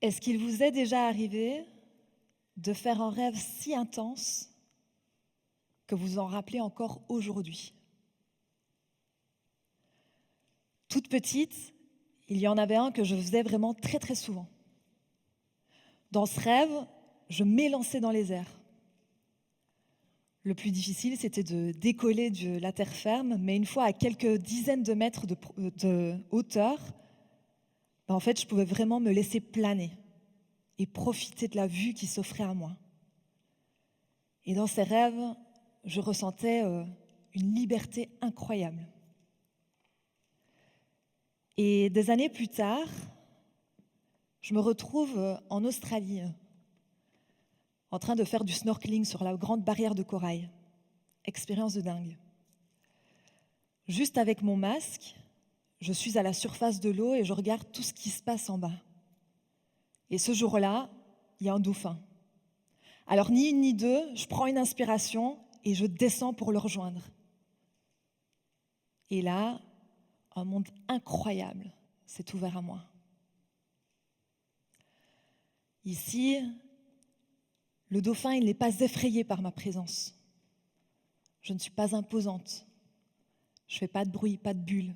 Est-ce qu'il vous est déjà arrivé de faire un rêve si intense que vous en rappelez encore aujourd'hui? Toute petite, il y en avait un que je faisais vraiment très très souvent. Dans ce rêve, je m'élançais dans les airs. Le plus difficile, c'était de décoller de la terre ferme, mais une fois à quelques dizaines de mètres de hauteur, en fait, je pouvais vraiment me laisser planer et profiter de la vue qui s'offrait à moi. Et dans ces rêves, je ressentais une liberté incroyable. Et des années plus tard, je me retrouve en Australie, en train de faire du snorkeling sur la grande barrière de corail. Expérience de dingue. Juste avec mon masque, je suis à la surface de l'eau et je regarde tout ce qui se passe en bas. Et ce jour-là, il y a un dauphin. Alors ni une ni deux, je prends une inspiration et je descends pour le rejoindre. Et là, un monde incroyable s'est ouvert à moi. Ici, le dauphin, il n'est pas effrayé par ma présence. Je ne suis pas imposante. Je ne fais pas de bruit, pas de bulle.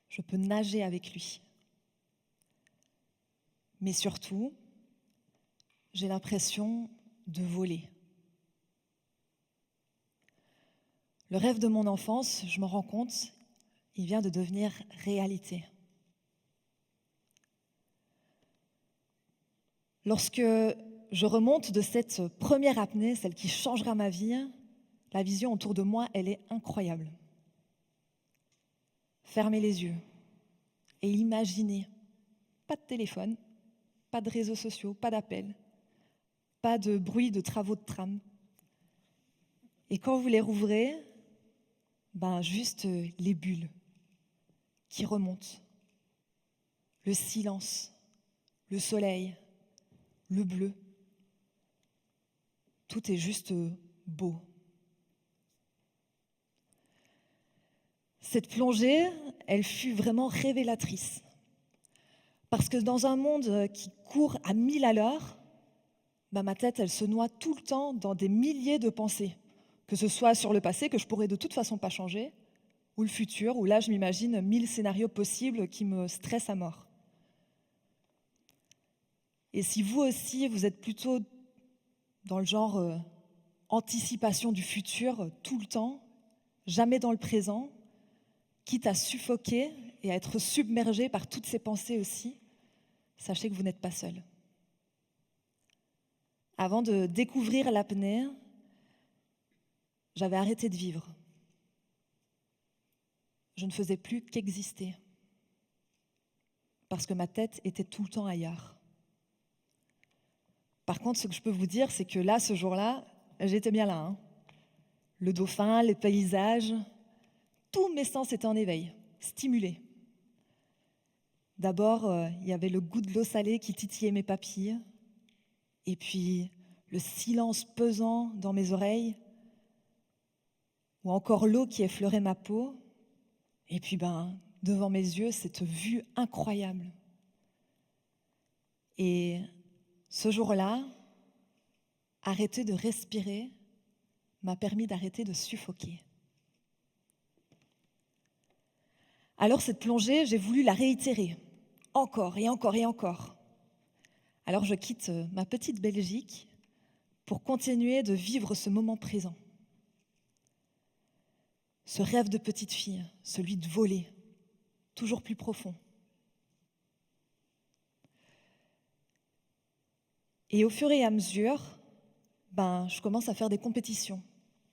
Je peux nager avec lui. Mais surtout, j'ai l'impression de voler. Le rêve de mon enfance, je m'en rends compte, il vient de devenir réalité. Lorsque je remonte de cette première apnée, celle qui changera ma vie, la vision autour de moi, elle est incroyable. Fermez les yeux et imaginez, pas de téléphone, pas de réseaux sociaux, pas d'appels, pas de bruit de travaux de tram. Et quand vous les rouvrez, juste les bulles qui remontent, le silence, le soleil, le bleu. Tout est juste beau. Cette plongée, elle fut vraiment révélatrice. Parce que dans un monde qui court à 1000 à l'heure, ma tête, elle se noie tout le temps dans des milliers de pensées. Que ce soit sur le passé, que je pourrais de toute façon pas changer, ou le futur, où là, je m'imagine 1000 scénarios possibles qui me stressent à mort. Et si vous aussi, vous êtes plutôt dans le genre anticipation du futur tout le temps, jamais dans le présent, quitte à suffoquer et à être submergé par toutes ces pensées aussi, sachez que vous n'êtes pas seul. Avant de découvrir l'apnée, j'avais arrêté de vivre. Je ne faisais plus qu'exister. Parce que ma tête était tout le temps ailleurs. Par contre, ce que je peux vous dire, c'est que là, ce jour-là, j'étais bien là. Le dauphin, les paysages, tous mes sens étaient en éveil, stimulés. D'abord, il y avait le goût de l'eau salée qui titillait mes papilles, et puis le silence pesant dans mes oreilles, ou encore l'eau qui effleurait ma peau, et puis devant mes yeux, cette vue incroyable. Et ce jour-là, arrêter de respirer m'a permis d'arrêter de suffoquer. Alors cette plongée, j'ai voulu la réitérer, encore et encore et encore. Alors je quitte ma petite Belgique pour continuer de vivre ce moment présent. Ce rêve de petite fille, celui de voler, toujours plus profond. Et au fur et à mesure, je commence à faire des compétitions,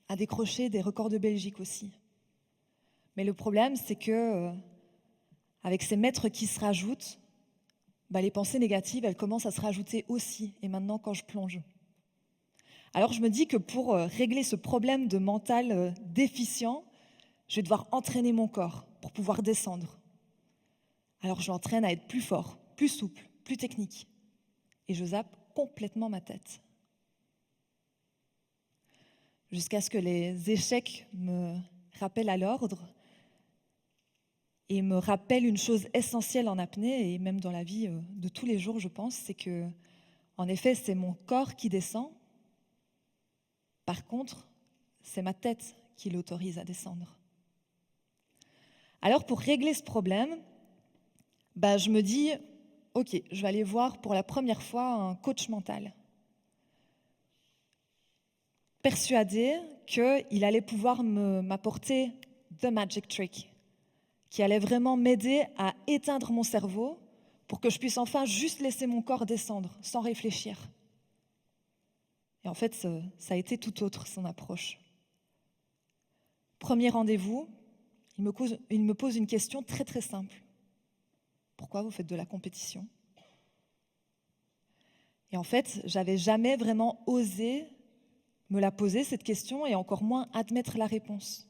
à décrocher des records de Belgique aussi. Mais le problème, c'est que avec ces mètres qui se rajoutent, les pensées négatives, elles commencent à se rajouter aussi, et maintenant quand je plonge. Alors je me dis que pour régler ce problème de mental déficient, je vais devoir entraîner mon corps pour pouvoir descendre. Alors je l'entraîne à être plus fort, plus souple, plus technique. Et je zappe complètement ma tête. Jusqu'à ce que les échecs me rappellent à l'ordre et me rappelle une chose essentielle en apnée, et même dans la vie de tous les jours, je pense, c'est que, en effet, c'est mon corps qui descend. Par contre, c'est ma tête qui l'autorise à descendre. Alors, pour régler ce problème, je me dis, ok, je vais aller voir pour la première fois un coach mental, persuadée qu'il allait pouvoir m'apporter the magic trick, qui allait vraiment m'aider à éteindre mon cerveau pour que je puisse enfin juste laisser mon corps descendre sans réfléchir. Et en fait, ça a été tout autre, son approche. Premier rendez-vous, il me pose une question très très simple. Pourquoi vous faites de la compétition ? Et en fait, j'avais jamais vraiment osé me la poser, cette question, et encore moins admettre la réponse.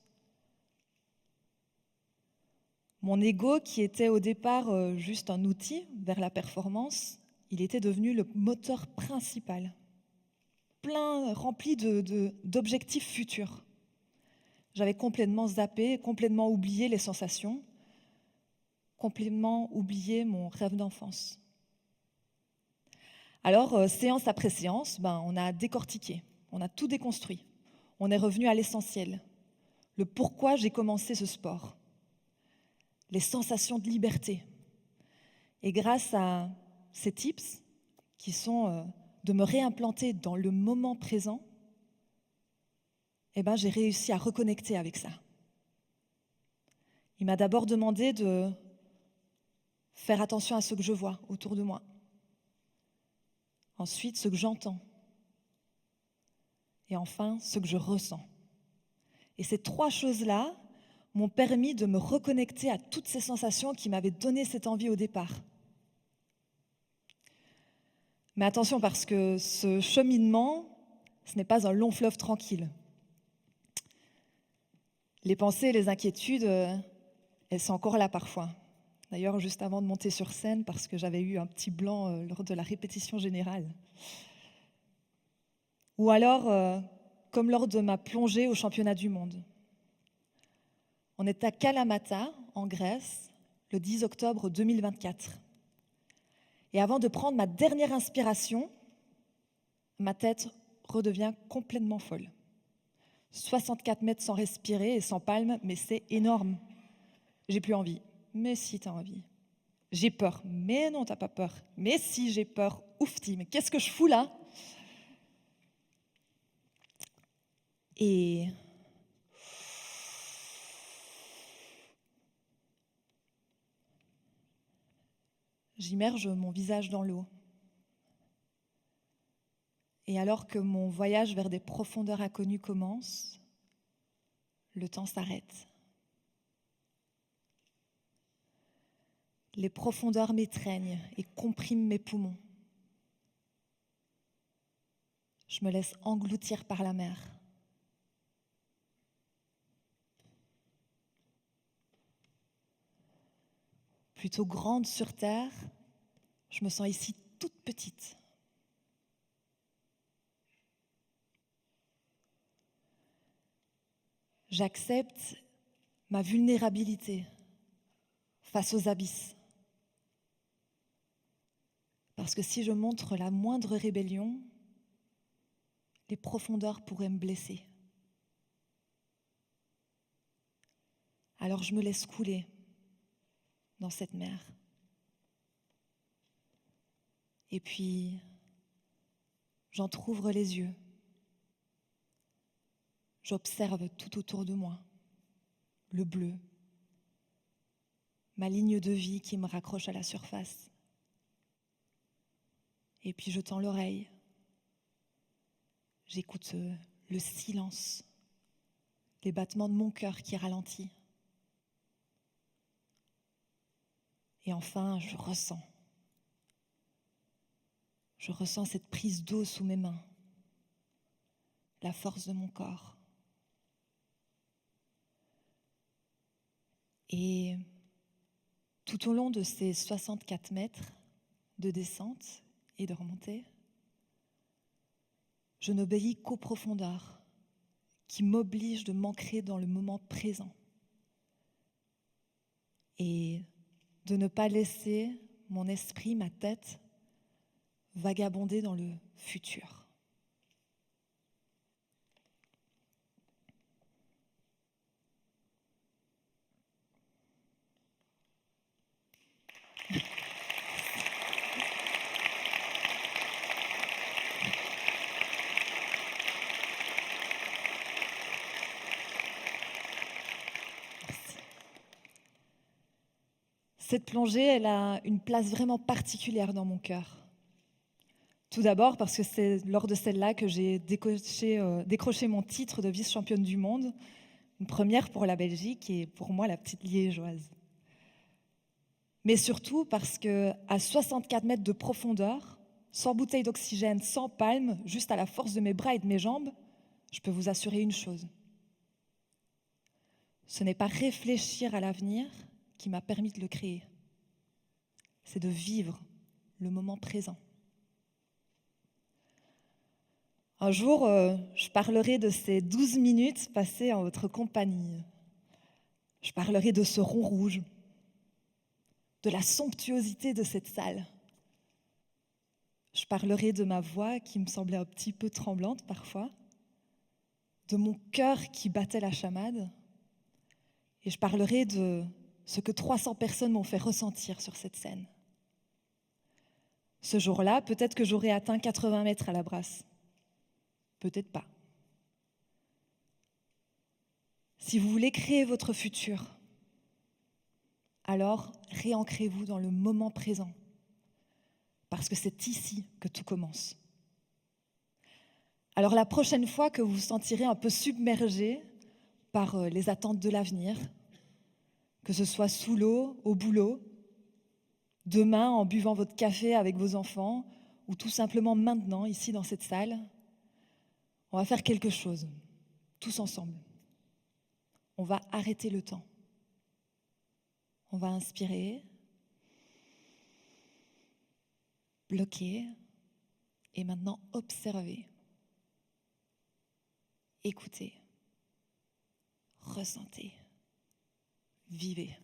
Mon ego, qui était au départ juste un outil vers la performance, il était devenu le moteur principal, rempli d'objectifs futurs. J'avais complètement zappé, complètement oublié les sensations, complètement oublié mon rêve d'enfance. Alors, séance après séance, on a décortiqué, on a tout déconstruit. On est revenu à l'essentiel, le pourquoi j'ai commencé ce sport, les sensations de liberté. Et grâce à ces tips, qui sont de me réimplanter dans le moment présent, j'ai réussi à reconnecter avec ça. Il m'a d'abord demandé de faire attention à ce que je vois autour de moi. Ensuite, ce que j'entends. Et enfin, ce que je ressens. Et ces trois choses-là m'ont permis de me reconnecter à toutes ces sensations qui m'avaient donné cette envie au départ. Mais attention, parce que ce cheminement, ce n'est pas un long fleuve tranquille. Les pensées et les inquiétudes, elles sont encore là parfois. D'ailleurs, juste avant de monter sur scène, parce que j'avais eu un petit blanc lors de la répétition générale. Ou alors, comme lors de ma plongée au championnat du monde. On est à Kalamata, en Grèce, le 10 octobre 2024. Et avant de prendre ma dernière inspiration, ma tête redevient complètement folle. 64 mètres sans respirer et sans palme, mais c'est énorme. J'ai plus envie. Mais si, t'as envie. J'ai peur. Mais non, t'as pas peur. Mais si, j'ai peur. Oufti, mais qu'est-ce que je fous là ? Et j'immerge mon visage dans l'eau. Et alors que mon voyage vers des profondeurs inconnues commence, le temps s'arrête. Les profondeurs m'étreignent et compriment mes poumons. Je me laisse engloutir par la mer. Plutôt grande sur terre, je me sens ici toute petite. J'accepte ma vulnérabilité face aux abysses. Parce que si je montre la moindre rébellion, les profondeurs pourraient me blesser. Alors je me laisse couler dans cette mer. Et puis, j'entr'ouvre les yeux. J'observe tout autour de moi, le bleu, ma ligne de vie qui me raccroche à la surface. Et puis je tends l'oreille. J'écoute le silence, les battements de mon cœur qui ralentit. Et enfin, je ressens cette prise d'eau sous mes mains, la force de mon corps. Et tout au long de ces 64 mètres de descente et de remontée, je n'obéis qu'aux profondeurs qui m'obligent de m'ancrer dans le moment présent. et de ne pas laisser mon esprit, ma tête, vagabonder dans le futur. Cette plongée, elle a une place vraiment particulière dans mon cœur. Tout d'abord parce que c'est lors de celle-là que j'ai décroché mon titre de vice-championne du monde, une première pour la Belgique et pour moi la petite liégeoise. Mais surtout parce que à 64 mètres de profondeur, sans bouteille d'oxygène, sans palme, juste à la force de mes bras et de mes jambes, je peux vous assurer une chose. Ce n'est pas réfléchir à l'avenir qui m'a permis de le créer. C'est de vivre le moment présent. Un jour, je parlerai de ces 12 minutes passées en votre compagnie. Je parlerai de ce rond rouge, de la somptuosité de cette salle. Je parlerai de ma voix qui me semblait un petit peu tremblante parfois, de mon cœur qui battait la chamade, et je parlerai de ce que 300 personnes m'ont fait ressentir sur cette scène. Ce jour-là, peut-être que j'aurais atteint 80 mètres à la brasse. Peut-être pas. Si vous voulez créer votre futur, alors réancrez-vous dans le moment présent, parce que c'est ici que tout commence. Alors la prochaine fois que vous vous sentirez un peu submergé par les attentes de l'avenir, que ce soit sous l'eau, au boulot, demain en buvant votre café avec vos enfants, ou tout simplement maintenant, ici dans cette salle, on va faire quelque chose, tous ensemble. On va arrêter le temps. On va inspirer, bloquer, et maintenant observer, écouter, ressentez, vivez.